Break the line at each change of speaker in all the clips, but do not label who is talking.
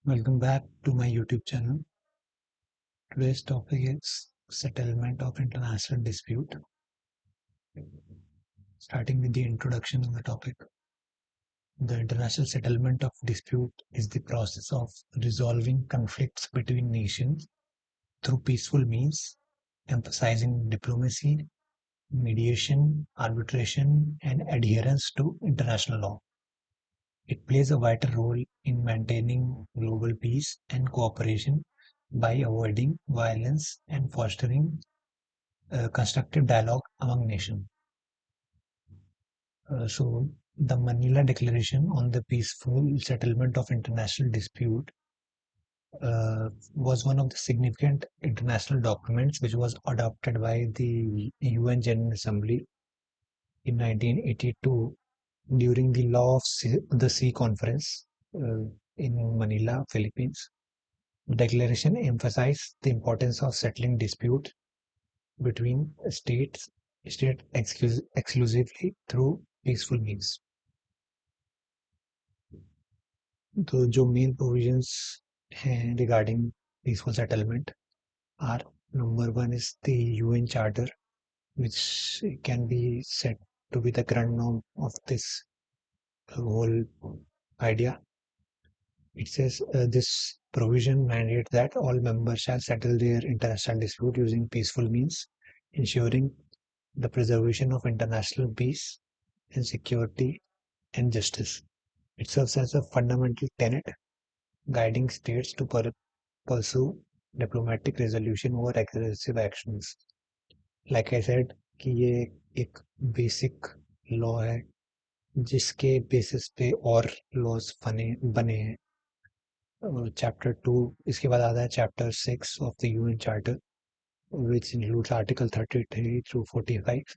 Welcome back to my YouTube channel. Today's topic is settlement of international dispute. Starting with the introduction of the topic. The international settlement of dispute is the process of resolving conflicts between nations through peaceful means, emphasizing diplomacy, mediation, arbitration, and adherence to international law. It plays a vital role in maintaining global peace and cooperation by avoiding violence and fostering constructive dialogue among nations. So, the Manila Declaration on the Peaceful Settlement of International Dispute was one of the significant international documents which was adopted by the UN General Assembly in 1982 during the the Sea Conference in Manila, Philippines. The declaration emphasized the importance of settling disputes between state exclusively through peaceful means. तो जो main provisions हैं regarding peaceful settlement are number one is the UN charter which can be said to be the grand norm of this whole idea. It says this provision mandates that all members shall settle their international dispute using peaceful means, ensuring the preservation of international peace and security and justice. It serves as a fundamental tenet guiding states to pursue diplomatic resolution over aggressive actions. Like I said कि ये एक basic law है जिसके basis पे और laws बने हैं. Chapter 2 इसके बाद आता है chapter 6 of the UN charter which includes Article 33 through 45,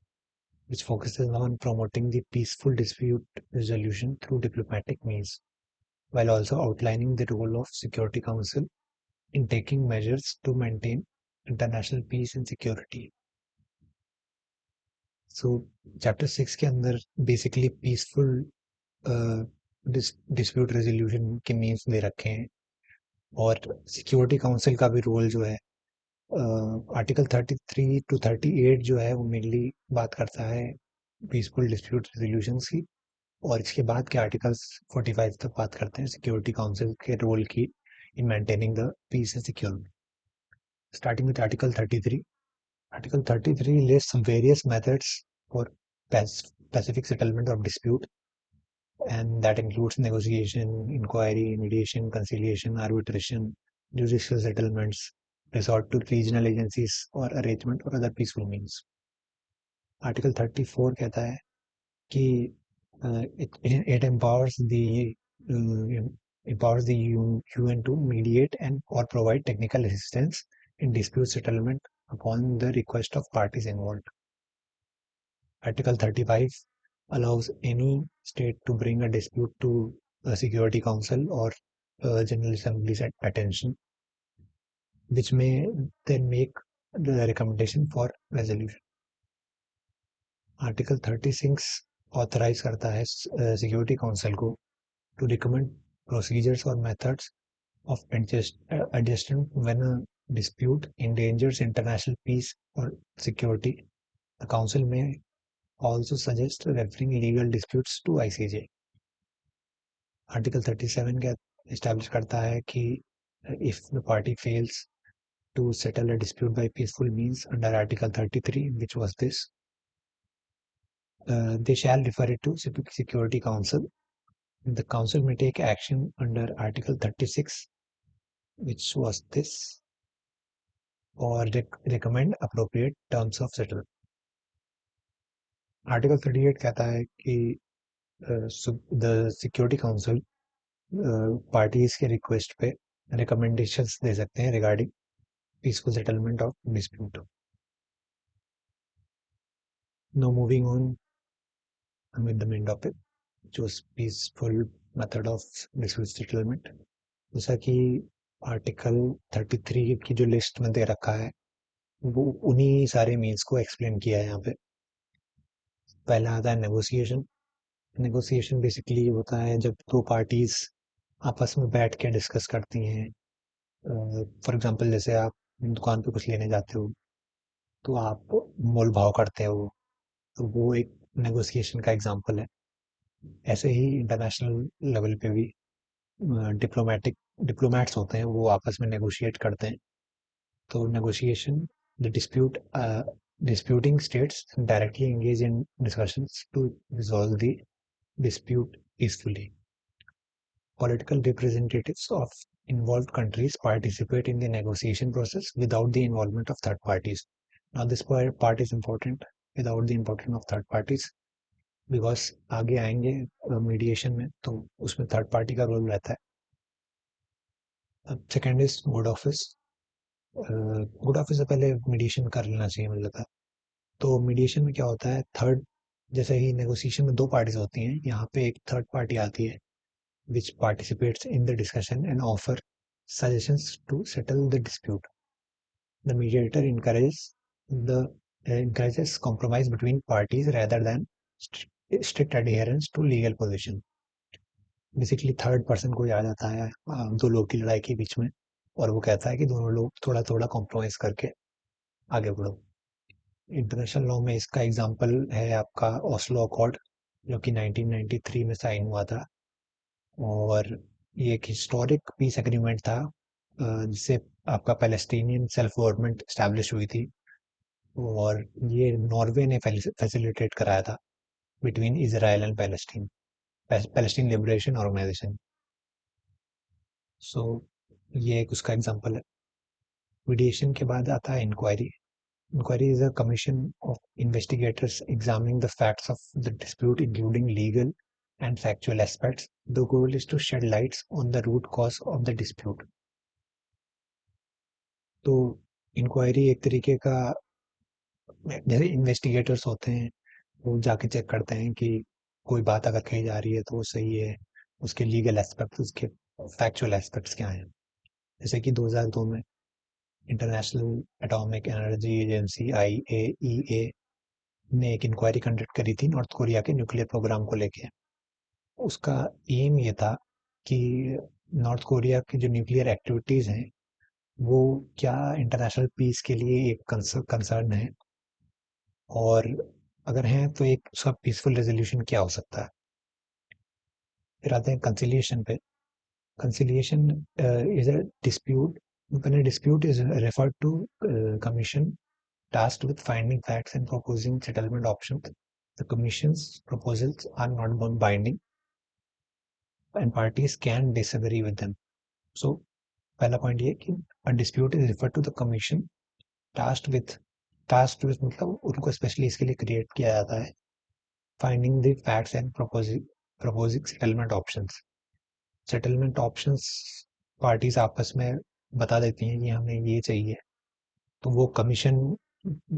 which focuses on promoting the peaceful dispute resolution through diplomatic means, while also outlining the role of Security Council in taking measures to maintain international peace and security. So, Chapter 6 के अंदर basically peaceful dispute resolution के means they रखे हैं और security council का भी role जो है आर्टिकल 33 टू 38 जो है वो मेनली बात करता है पीसफुल डिस्प्यूट रेजोल्यूशन की और इसके बाद के आर्टिकल्स 45 तक बात करते हैं सिक्योरिटी काउंसिल के रोल की in maintaining the peace and security. Starting with article 33. Article 33 lists various methods for pacific settlement of dispute, and that includes negotiation, inquiry, mediation, conciliation, arbitration, judicial settlements, resort to regional agencies or arrangement or other peaceful means. Article 34 कहता है कि it empowers the UN to mediate and or provide technical assistance in dispute settlement upon the request of parties involved. Article 35 allows any state to bring a dispute to a Security Council or General Assembly's attention, which may then make the recommendation for resolution. Article 36 authorise करता है security council को to recommend procedures or methods of adjustment when a dispute endangers international peace or security. The council may also suggest referring legal disputes to ICJ. Article 37 का establish करता है कि if the party fails to settle a dispute by peaceful means under Article 33, which was this, they shall refer it to Security Council. The council may take action under Article 36, which was this, or recommend appropriate terms of settlement. Article 38 कहता है कि the Security Council parties के request पे recommendations दे सकते हैं regarding peaceful settlement of dispute. Now moving on with the main topic, which was peaceful method of dispute settlement. जैसा कि article 33 की जो लिस्ट में दे रखा है वो उन्हीं सारे मीन्स को एक्सप्लेन किया है यहाँ पे. पहला आता है नेगोशिएशन. नेगोशिएशन बेसिकली होता है जब दो पार्टीज आपस में बैठ के डिस्कस करती हैं। फॉर एग्जांपल जैसे आप दुकान पे कुछ लेने जाते हो तो आप मोल भाव करते हो, तो वो एक नेगोशिएशन का एग्जांपल है। ऐसे ही इंटरनेशनल लेवल पे भी डिप्लोमेटिक डिप्लोमेट्स होते हैं, वो आपस में नेगोशिएट करते हैं। तो negotiation, the disputing states directly engage in discussions to resolve the dispute peacefully. Political representatives of involved countries participate in the negotiation process without the involvement of third parties. Now, this part is important, without the involvement of third parties, because आगे आएंगे mediation में तो उसमें third party का role रहता है। Second is good office. Good office से पहले मीडिएशन कर लेना चाहिए मुझे लगता है। तो मीडिएशन में क्या होता है, थर्ड, जैसे ही नेगोशिएशन में दो पार्टीज होती हैं, यहाँ पे एक थर्ड पार्टी आती है which participates in the discussion and offer suggestions to settle the dispute. The mediator encourages compromise between parties rather than strict adherence to legal position. Basically third person कोई आ जाता है दो लोग की लड़ाई के बीच में, और वो कहता है कि दोनों लोग थोड़ा थोड़ा कॉम्प्रोमाइज करके आगे बढ़ो। इंटरनेशनल लॉ में इसका एग्जांपल है आपका ओस्लो अकॉर्ड, जो कि 1993 में साइन हुआ था, और ये एक हिस्टोरिक पीस एग्रीमेंट था जिससे आपका पैलेस्टीनियन सेल्फ गवर्नमेंट स्टैब्लिश हुई थी, और ये नॉर्वे ने फैसिलिटेट कराया था between Israel and Palestine, Palestine liberation organisation. So ये एक उसका एग्जांपल है। मीडिएशन के बाद आता है inquiry. Inquiry is a commission of investigators examining the facts of the dispute, including legal and factual aspects. The goal is to shed lights on the root cause of the dispute. तो inquiry एक तरीके का, जैसे investigators होते हैं, वो जाके check करते हैं कि कोई बात अगर कही जा रही है तो वो सही है, उसके लीगल एस्पेक्ट्स, उसके फैक्चुअल एस्पेक्ट्स क्या हैं। जैसे कि 2002 में international atomic energy agency IAEA ने एक इंक्वायरी कंडक्ट करी थी नॉर्थ कोरिया के न्यूक्लियर प्रोग्राम को लेके। उसका एम ये था कि नॉर्थ कोरिया की जो न्यूक्लियर एक्टिविटीज हैं वो क्या इंटरनेशनल पीस के लिए एक कंसर्न है, और अगर हैं तो एक उसका पीसफुल रेजोल्यूशन क्या हो सकता है। फिर आते हैं कंसिलिएशन पे। Conciliation is a dispute, when a dispute is referred to commission tasked with finding facts and proposing settlement options. The commission's proposals are not binding and parties can disagree with them. So पहला point ये कि a dispute is referred to the commission tasked with मतलब उनको specially इसके लिए create किया जाता है finding the facts and proposing settlement options. Settlement options parties आपस में बता देती हैं कि हमें ये चाहिए, तो वो कमीशन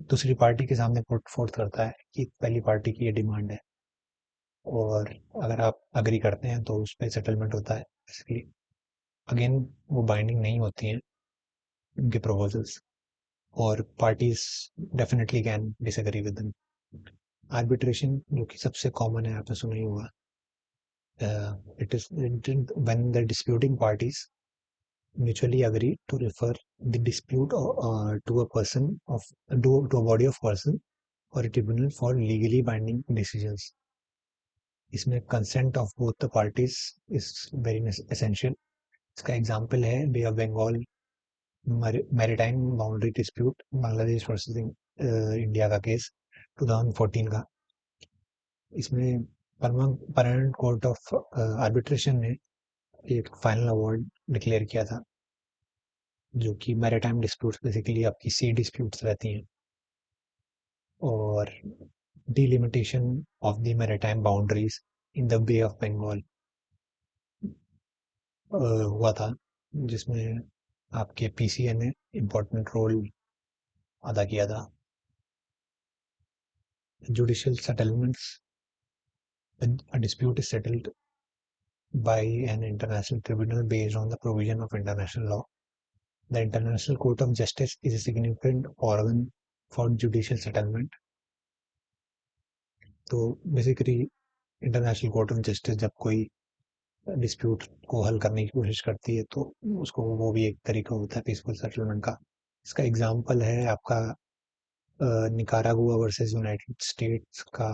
दूसरी पार्टी के सामने पुट फोर्थ करता है कि पहली पार्टी की ये डिमांड है, और अगर आप अग्री करते हैं तो उस पर सेटलमेंट होता है। इसलिए अगेन वो बाइंडिंग नहीं होती हैं उनके प्रपोजल्स, और parties definitely can disagree with them. Arbitration, जो कि सबसे कॉमन है, आपने सुना ही होगा। It is when the disputing parties mutually agree to refer the dispute to a person of to a body of person or a tribunal for legally binding decisions. इसमें consent of both the parties is very essential. इसका example है bay of Bengal maritime boundary dispute, Bangladesh versus India का case 2014 का। इसमें permanent court of arbitration ने एक final award declare किया था, जो कि मैरीटाइम डिस्प्यूट्स बेसिकली आपकी सी डिस्प्यूट्स रहती हैं, और delimitation of the maritime boundaries in the bay of Bengal हुआ था, जिसमें आपके PCA ने इम्पोर्टेंट रोल अदा किया था। Judicial settlements, a dispute is settled by an international tribunal based on the provision of international law. The International Court of Justice is a significant organ for judicial settlement. तो basically international court of justice जब कोई dispute को हल करने की कोशिश करती है, तो उसको वो भी एक तरीका होता है पीसफुल सेटलमेंट का। इसका एग्जांपल है आपका निकारागुआ वर्सेस यूनाइटेड स्टेट्स का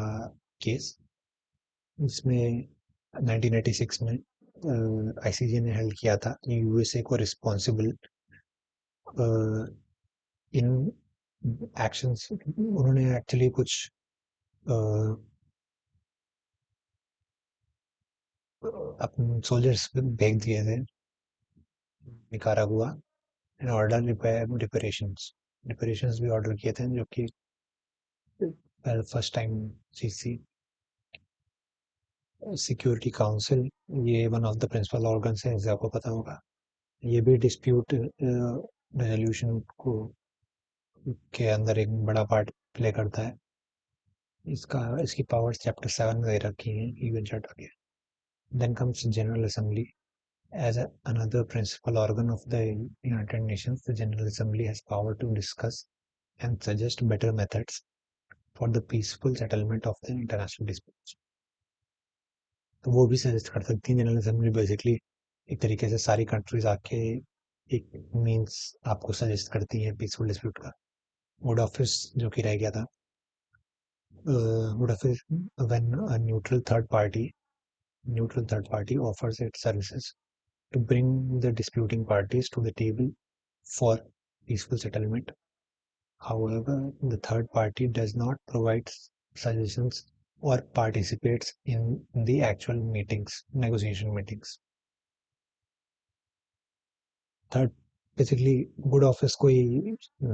केस, जिसमें 1986 में आईसीजे ने हेल्ड किया था यूएसए को रिस्पॉन्सिबल इन एक्शंस। उन्होंने एक्चुअली कुछ अपने सोल्जर्स भेज दिए थे Nicaragua and order reparations reparations भी ऑर्डर किए थे, जो कि first time CC security council, ये one of the principal organs है, जैसे आपको पता होगा। ये भी डिस्प्यूट रेजोल्यूशन को के अंदर एक बड़ा पार्ट प्ले करता है। इसकी पावर्स चैप्टर 7 में दे रखी हैं यूएन चार्टर के। Then comes general assembly as another principal organ of the United Nations. The General Assembly has power to discuss and suggest better methods for the peaceful settlement of the international disputes. तो वो भी suggest कर सकती है general assembly. Basically एक तरीके से सारी कंट्रीज आके एक मींस आपको सजेस्ट करती हैं पीसफुल डिस्प्यूट का। वुड ऑफिस जो कि रह गया था, would office when a neutral third party offers it's services to bring the disputing parties to the table for peaceful settlement. However, the third party does not provide suggestions or participates in the actual meetings, negotiation meetings. Third basically good office कोई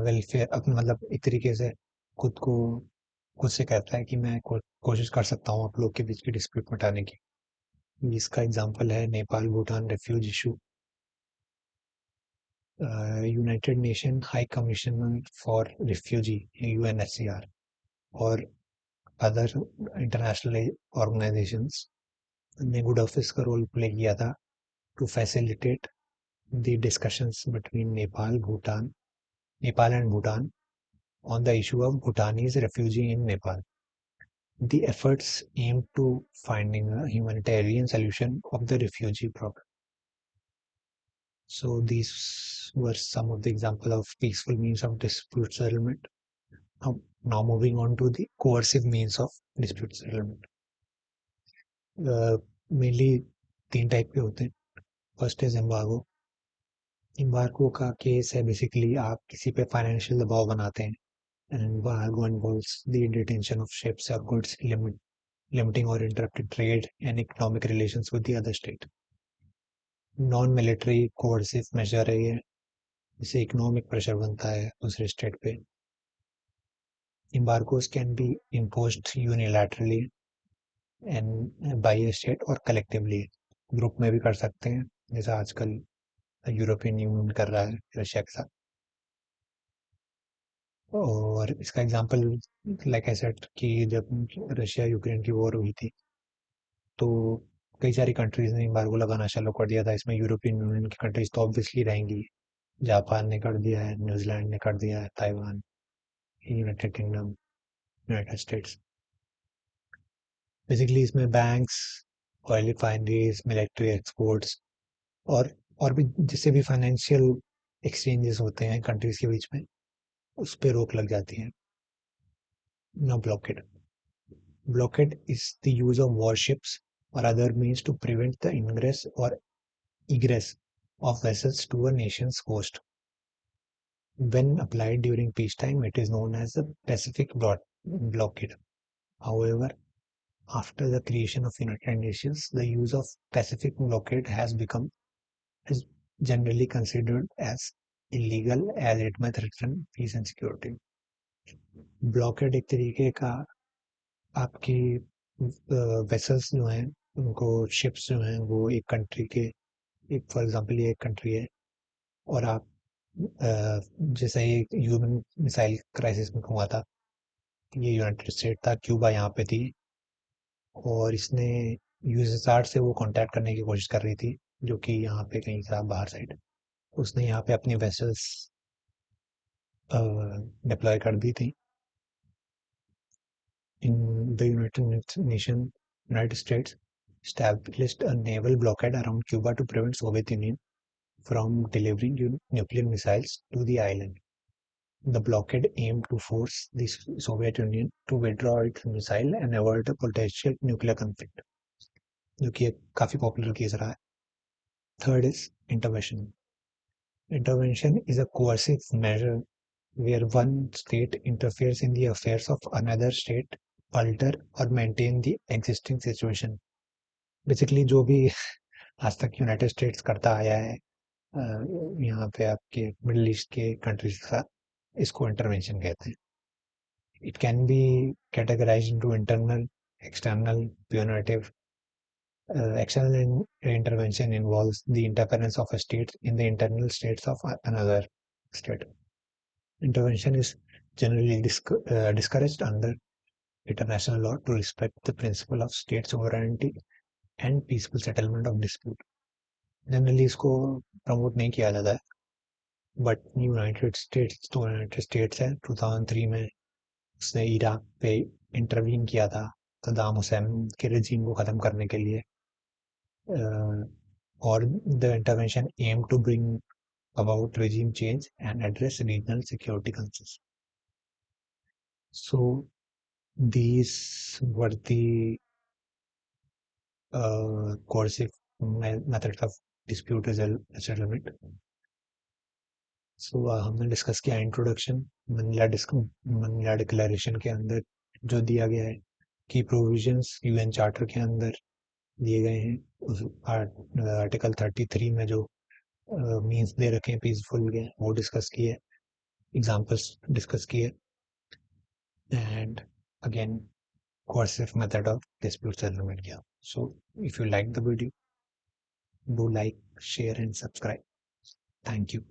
welfare अपने मतलब एक तरीके से खुद को खुद से कहता है कि मैं कोशिश कर सकता हूँ आप लोग के बीच की डिस्प्यूट मिटाने की। इसका एग्जांपल है Nepal Bhutan refugee issue. United Nation High Commissioner for refugee UNHCR और अदर इंटरनेशनल ऑर्गेनाइजेशंस ने गुड ऑफिस का रोल प्ले किया था to facilitate the discussions between Nepal and Bhutan on the issue of Bhutanese refugee in Nepal. The efforts aimed to finding a humanitarian solution of the refugee problem. So these were some of the example of peaceful means of dispute settlement. Now moving on to the coercive means of dispute settlement. Mainly तीन type के होते हैं। First is embargo. Embargo का case है basically आप किसी पे financial दबाव बनाते हैं। And embargo involves the detention of ships और goods, limiting or interrupting trade and economic relations with the other state. Non-military coercive measure है ये, इससे इकोनॉमिक प्रेशर बनता है दूसरे स्टेट पे। Embargoes can be imposed unilaterally and by a state or collectively. Group में भी कर सकते हैं, जैसा आजकल यूरोपियन यूनियन कर रहा है रशिया के साथ। और इसका एग्जांपल लाइक आई सेड कि जब रशिया यूक्रेन की वॉर हुई थी तो कई सारी कंट्रीज ने एम्बार्गो लगाना चालू कर दिया था। इसमें यूरोपियन यूनियन की कंट्रीज तो ऑब्वियसली रहेंगी। जापान ने कर दिया है, न्यूजीलैंड ने कर दिया है, Taiwan, United Kingdom, United States. Basically इसमें banks, oil refineries, military exports और भी जिससे भी फाइनेंशियल एक्सचेंजेस होते हैं कंट्रीज के बीच में, उस पर रोक लग जाती है। No blockade. Blockade is the use of warships or other means to prevent the ingress or egress of vessels to a nation's coast. When applied during peacetime, it is known as the Pacific Blockade. However, after the creation of United Nations, the use of Pacific Blockade has become is generally considered as illegal as it may threaten peace and security. Blockade एक तरीके का आपकी vessels जो हैं उनको ships जो हैं वो एक कंट्री के एक फॉर एग्जांपल ये एक कंट्री है और आप जैसे ये ह्यूमन मिसाइल क्राइसिस में हुआ था, ये यूनाइटेड स्टेट था, क्यूबा यहाँ पे थी और इसने यूएसएसआर से वो कांटेक्ट करने की कोशिश कर रही थी जो कि यहाँ पे कहीं था बाहर साइड। उसने यहाँ पे अपनी वेसल्स डिप्लॉय कर दी थी। In the United nation United states established a naval blockade around Cuba to prevent Soviet Union from delivering nuclear missiles to the island. The blockade aimed to force the Soviet Union to withdraw its missile and avoid a potential nuclear conflict, जो कि एक काफी popular case रहा है. Third is intervention. Intervention is a coercive measure where one state interferes in the affairs of another state, alter or maintain the existing situation. Basically जो भी आज तक यूनाइटेड स्टेट्स करता आया है यहाँ पे आपके मिडिल ईस्ट के कंट्रीज के साथ, इसको इंटरवेंशन कहते हैं. It can be categorized into internal, external, punitive. External intervention involves the interference of a state in the internal states of another state. Intervention is generally discouraged under international law to respect the principle of state sovereignty and peaceful settlement of dispute. Generally इसको promote नहीं किया जाता है, but United states है 2003 में उसने Iraq पे intervene किया था सद्दाम हुसैन के रेजिम को खत्म करने के लिए, और the intervention aimed to bring about regime change and address regional security concerns. So these were the coercive methods of dispute settlement. So हमने डिस्कस किया इंट्रोडक्शन, मनीला डिक्लेरेशन के अंदर जो दिया गया है कि प्रोविजंस यूएन चार्टर के अंदर दिए गए हैं, उस आर्टिकल 33 में जो मीन्स दे रखे हैं पीसफुल के, वो डिस्कस किए, एग्जांपल्स डिस्कस किए, and again coercive method of dispute settlement किया. So if you like the video, do like, share and subscribe. Thank you.